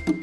Hi,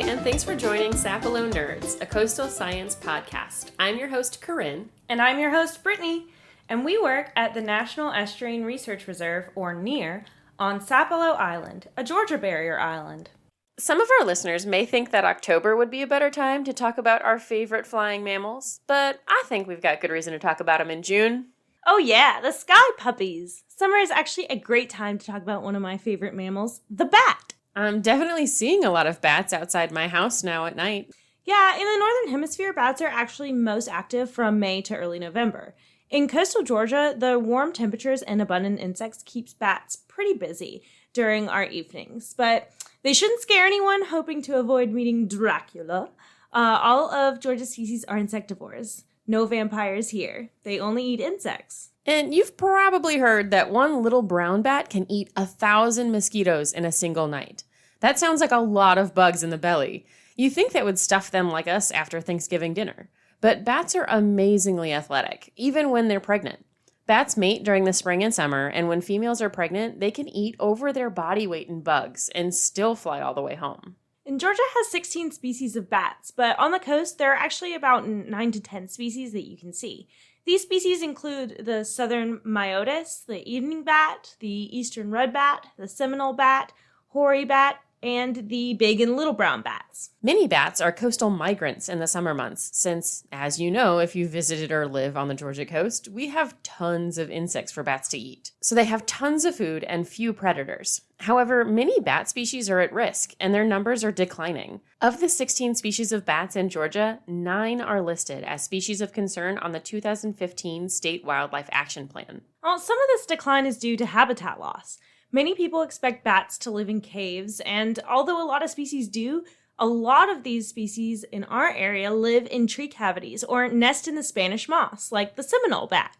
and thanks for joining Sapelo Nerds, a coastal science podcast. I'm your host, Corinne. And I'm your host, Brittany. And we work at the National Estuarine Research Reserve, or NER, on Sapelo Island, a Georgia barrier island. Some of our listeners may think that October would be a better time to talk about our favorite flying mammals, but I think we've got good reason to talk about them in June. Oh yeah, the sky puppies. Summer is actually a great time to talk about one of my favorite mammals, the bat. I'm definitely seeing a lot of bats outside my house now at night. Yeah, in the Northern Hemisphere, bats are actually most active from May to early November. In coastal Georgia, the warm temperatures and abundant insects keeps bats pretty busy during our evenings, but they shouldn't scare anyone hoping to avoid meeting Dracula. All of Georgia's species are insectivores. No vampires here. They only eat insects. And you've probably heard that one little brown bat can eat 1,000 mosquitoes in a single night. That sounds like a lot of bugs in the belly. You think that would stuff them like us after Thanksgiving dinner. But bats are amazingly athletic, even when they're pregnant. Bats mate during the spring and summer, and when females are pregnant, they can eat over their body weight in bugs and still fly all the way home. And Georgia has 16 species of bats, but on the coast, there are actually about 9 to 10 species that you can see. These species include the southern myotis, the evening bat, the eastern red bat, the Seminole bat, hoary bat, and the big and little brown bats. Many bats are coastal migrants in the summer months, since, as you know, if you visited or live on the Georgia coast, we have tons of insects for bats to eat. So they have tons of food and few predators. However, many bat species are at risk, and their numbers are declining. Of the 16 species of bats in Georgia, 9 are listed as species of concern on the 2015 State Wildlife Action Plan. Well, some of this decline is due to habitat loss. Many people expect bats to live in caves, and although a lot of species do, a lot of these species in our area live in tree cavities or nest in the Spanish moss, like the Seminole bat.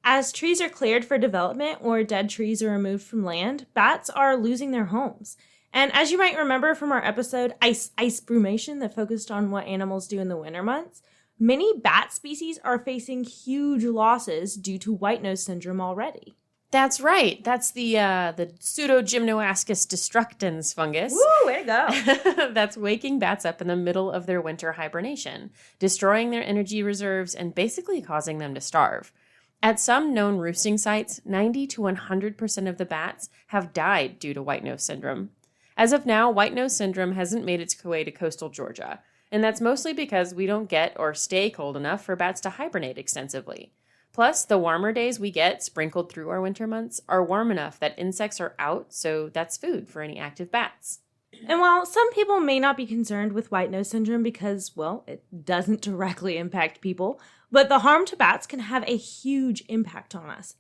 As trees are cleared for development or dead trees are removed from land, bats are losing their homes. And as you might remember from our episode Ice Brumation that focused on what animals do in the winter months, many bat species are facing huge losses due to white nose syndrome already. That's right. That's the Pseudogymnoascus destructans fungus. Woo, way to go. That's waking bats up in the middle of their winter hibernation, destroying their energy reserves and basically causing them to starve. At some known roosting sites, 90 to 100% of the bats have died due to white nose syndrome. As of now, white nose syndrome hasn't made its way to coastal Georgia, and that's mostly because we don't get or stay cold enough for bats to hibernate extensively. Plus, the warmer days we get sprinkled through our winter months are warm enough that insects are out, so that's food for any active bats. And while some people may not be concerned with white nose syndrome because, well, it doesn't directly impact people, but the harm to bats can have a huge impact on us.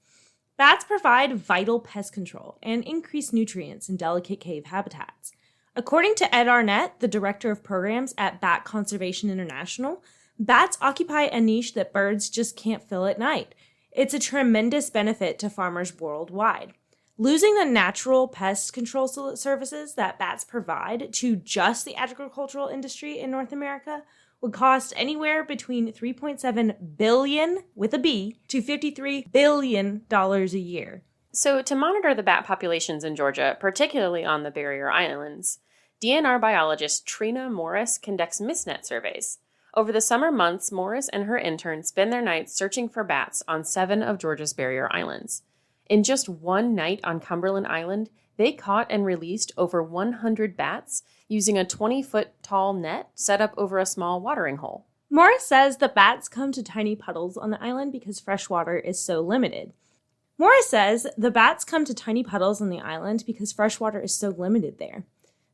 Bats provide vital pest control and increase nutrients in delicate cave habitats. According to Ed Arnett, the director of programs at Bat Conservation International, bats occupy a niche that birds just can't fill at night. It's a tremendous benefit to farmers worldwide. Losing the natural pest control services that bats provide to just the agricultural industry in North America would cost anywhere between $3.7 billion, with a B, to $53 billion a year. So to monitor the bat populations in Georgia, particularly on the barrier islands, DNR biologist Trina Morris conducts mistnet surveys. Over the summer months, Morris and her interns spend their nights searching for bats on 7 of Georgia's barrier islands. In just one night on Cumberland Island, they caught and released over 100 bats using a 20-foot-tall net set up over a small watering hole. Morris says the bats come to tiny puddles on the island because fresh water is so limited. Morris says the bats come to tiny puddles on the island because fresh water is so limited there.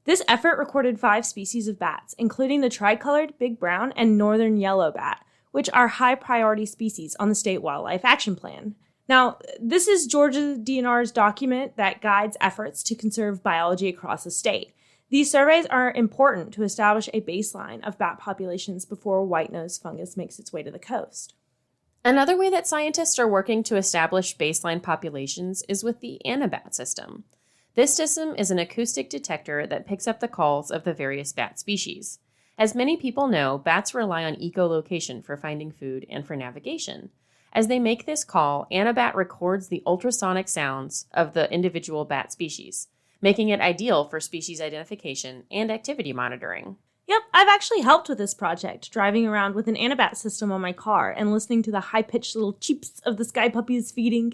This effort recorded 5 species of bats, including the tricolored big brown and northern yellow bat, which are high-priority species on the State Wildlife Action Plan. Now, this is Georgia DNR's document that guides efforts to conserve biology across the state. These surveys are important to establish a baseline of bat populations before white nose fungus makes its way to the coast. Another way that scientists are working to establish baseline populations is with the Anabat system. This system is an acoustic detector that picks up the calls of the various bat species. As many people know, bats rely on echolocation for finding food and for navigation. As they make this call, Anabat records the ultrasonic sounds of the individual bat species, making it ideal for species identification and activity monitoring. Yep, I've actually helped with this project, driving around with an Anabat system on my car and listening to the high-pitched little cheeps of the sky puppies feeding.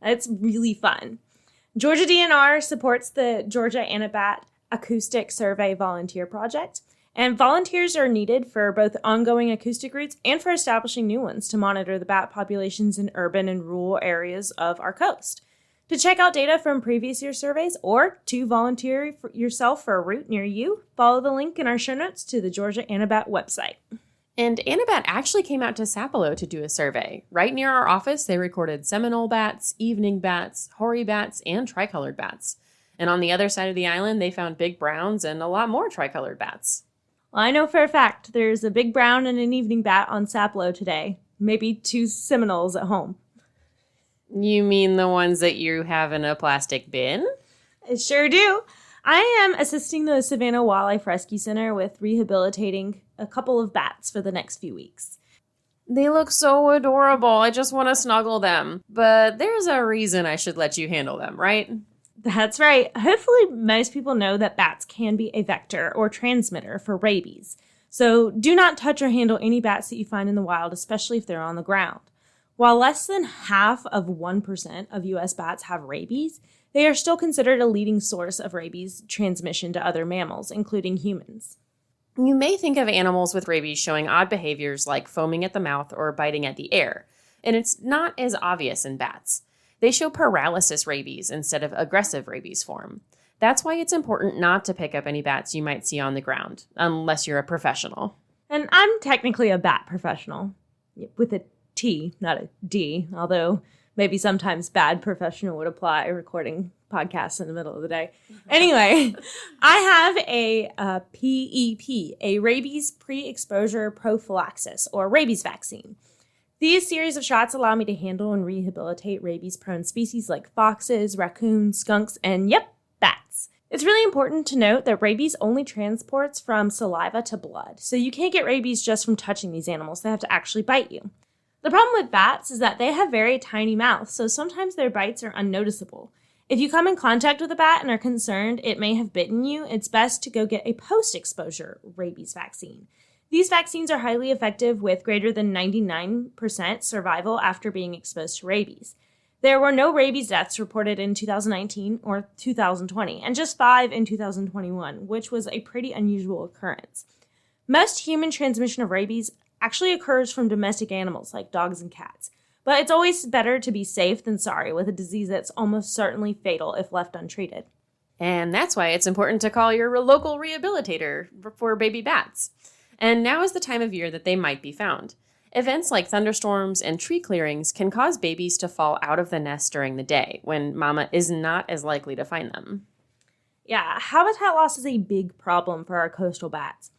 It's really fun. Georgia DNR supports the Georgia Anabat Acoustic Survey Volunteer Project, and volunteers are needed for both ongoing acoustic routes and for establishing new ones to monitor the bat populations in urban and rural areas of our coast. To check out data from previous year surveys or to volunteer yourself for a route near you, follow the link in our show notes to the Georgia Anabat website. And Anabat actually came out to Sapelo to do a survey. Right near our office, they recorded Seminole bats, evening bats, hoary bats, and tricolored bats. And on the other side of the island, they found big browns and a lot more tricolored bats. Well, I know for a fact there's a big brown and an evening bat on Sapelo today. Maybe 2 Seminoles at home. You mean the ones that you have in a plastic bin? I sure do. I am assisting the Savannah Wildlife Rescue Center with rehabilitating a couple of bats for the next few weeks. They look so adorable. I just want to snuggle them. But there's a reason I should let you handle them, right? That's right. Hopefully most people know that bats can be a vector or transmitter for rabies. So do not touch or handle any bats that you find in the wild, especially if they're on the ground. While less than half of 1% of U.S. bats have rabies, they are still considered a leading source of rabies transmission to other mammals, including humans. You may think of animals with rabies showing odd behaviors like foaming at the mouth or biting at the air, and it's not as obvious in bats. They show paralysis rabies instead of aggressive rabies form. That's why it's important not to pick up any bats you might see on the ground, unless you're a professional. And I'm technically a bat professional, with a T, not a D, although maybe sometimes bad professional would apply recording podcasts in the middle of the day. Anyway, I have a PEP, a rabies pre-exposure prophylaxis, or rabies vaccine. These series of shots allow me to handle and rehabilitate rabies-prone species like foxes, raccoons, skunks, and bats. It's really important to note that rabies only transports from saliva to blood, so you can't get rabies just from touching these animals. They have to actually bite you. The problem with bats is that they have very tiny mouths, so sometimes their bites are unnoticeable. If you come in contact with a bat and are concerned it may have bitten you, it's best to go get a post-exposure rabies vaccine. These vaccines are highly effective with greater than 99% survival after being exposed to rabies. There were no rabies deaths reported in 2019 or 2020, and just 5 in 2021, which was a pretty unusual occurrence. Most human transmission of rabies actually occurs from domestic animals like dogs and cats, but it's always better to be safe than sorry with a disease that's almost certainly fatal if left untreated. And that's why it's important to call your local rehabilitator for baby bats. And now is the time of year that they might be found. Events like thunderstorms and tree clearings can cause babies to fall out of the nest during the day, when mama is not as likely to find them. Yeah, habitat loss is a big problem for our coastal bats.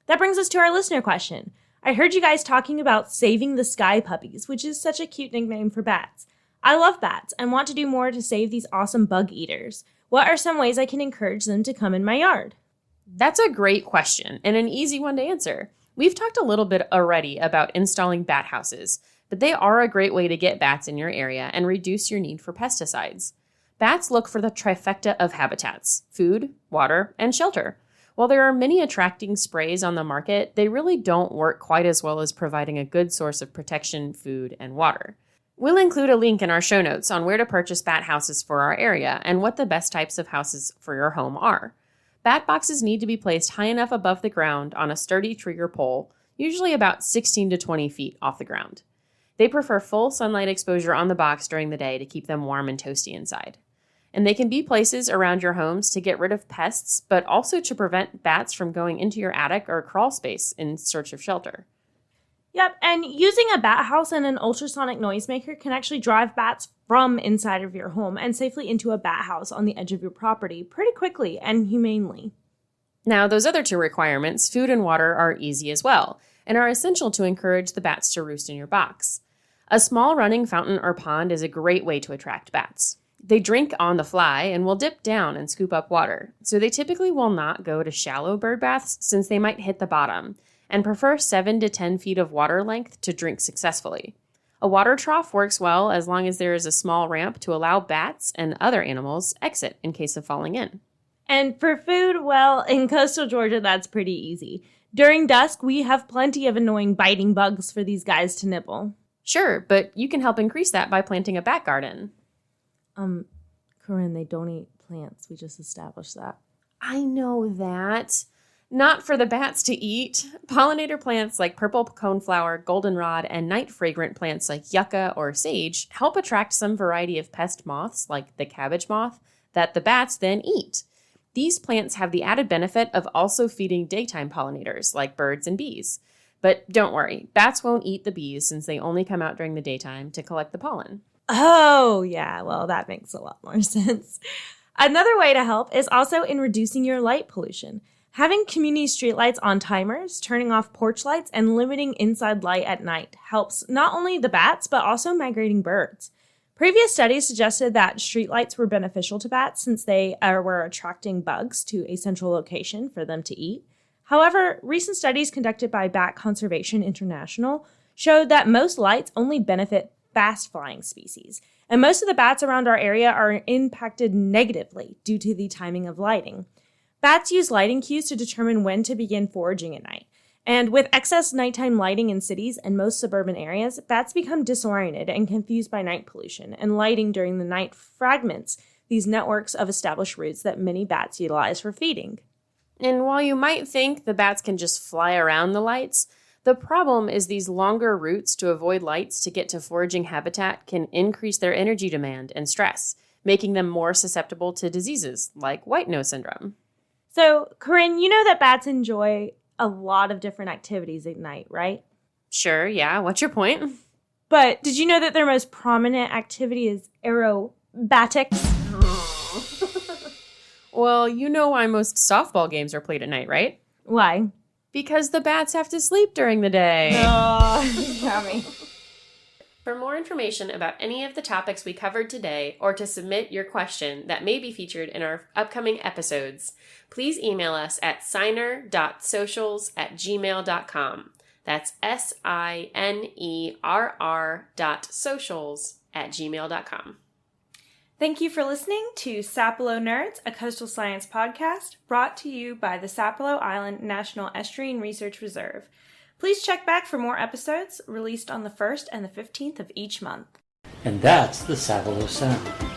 That brings us to our listener question. I heard you guys talking about saving the sky puppies, which is such a cute nickname for bats. I love bats and want to do more to save these awesome bug eaters. What are some ways I can encourage them to come in my yard? That's a great question and an easy one to answer. We've talked a little bit already about installing bat houses, but they are a great way to get bats in your area and reduce your need for pesticides. Bats look for the trifecta of habitats: food, water, and shelter. While there are many attracting sprays on the market, they really don't work quite as well as providing a good source of protection, food, and water. We'll include a link in our show notes on where to purchase bat houses for our area and what the best types of houses for your home are. Bat boxes need to be placed high enough above the ground on a sturdy tree or pole, usually about 16 to 20 feet off the ground. They prefer full sunlight exposure on the box during the day to keep them warm and toasty inside. And they can be places around your homes to get rid of pests, but also to prevent bats from going into your attic or crawl space in search of shelter. Yep, and using a bat house and an ultrasonic noisemaker can actually drive bats from inside of your home and safely into a bat house on the edge of your property pretty quickly and humanely. Now, those other two requirements, food and water, are easy as well, and are essential to encourage the bats to roost in your box. A small running fountain or pond is a great way to attract bats. They drink on the fly and will dip down and scoop up water, so they typically will not go to shallow bird baths since they might hit the bottom, and prefer 7 to 10 feet of water length to drink successfully. A water trough works well as long as there is a small ramp to allow bats and other animals exit in case of falling in. And for food, well, in coastal Georgia, that's pretty easy. During dusk, we have plenty of annoying biting bugs for these guys to nibble. Sure, but you can help increase that by planting a bat garden. Corinne, they don't eat plants. We just established that. I know that. Not for the bats to eat. Pollinator plants like purple coneflower, goldenrod, and night fragrant plants like yucca or sage help attract some variety of pest moths like the cabbage moth that the bats then eat. These plants have the added benefit of also feeding daytime pollinators like birds and bees. But don't worry, bats won't eat the bees since they only come out during the daytime to collect the pollen. Oh, yeah, well, that makes a lot more sense. Another way to help is also in reducing your light pollution. Having community streetlights on timers, turning off porch lights, and limiting inside light at night helps not only the bats, but also migrating birds. Previous studies suggested that streetlights were beneficial to bats since they were attracting bugs to a central location for them to eat. However, recent studies conducted by Bat Conservation International showed that most lights only benefit fast-flying species, and most of the bats around our area are impacted negatively due to the timing of lighting. Bats use lighting cues to determine when to begin foraging at night. And with excess nighttime lighting in cities and most suburban areas, bats become disoriented and confused by night pollution, and lighting during the night fragments these networks of established routes that many bats utilize for feeding. And while you might think the bats can just fly around the lights, the problem is these longer routes to avoid lights to get to foraging habitat can increase their energy demand and stress, making them more susceptible to diseases like white nose syndrome. So, Corinne, you know that bats enjoy a lot of different activities at night, right? Sure, yeah. What's your point? But did you know that their most prominent activity is aerobatics? Well, you know why most softball games are played at night, right? Why? Because the bats have to sleep during the day. Got me. For more information about any of the topics we covered today, or to submit your question that may be featured in our upcoming episodes, please email us at signer.socials@gmail.com. That's SINERR.socials@gmail.com. Thank you for listening to Sapelo Nerds, a coastal science podcast brought to you by the Sapelo Island National Estuarine Research Reserve. Please check back for more episodes released on the 1st and the 15th of each month. And that's the Sapelo Sound.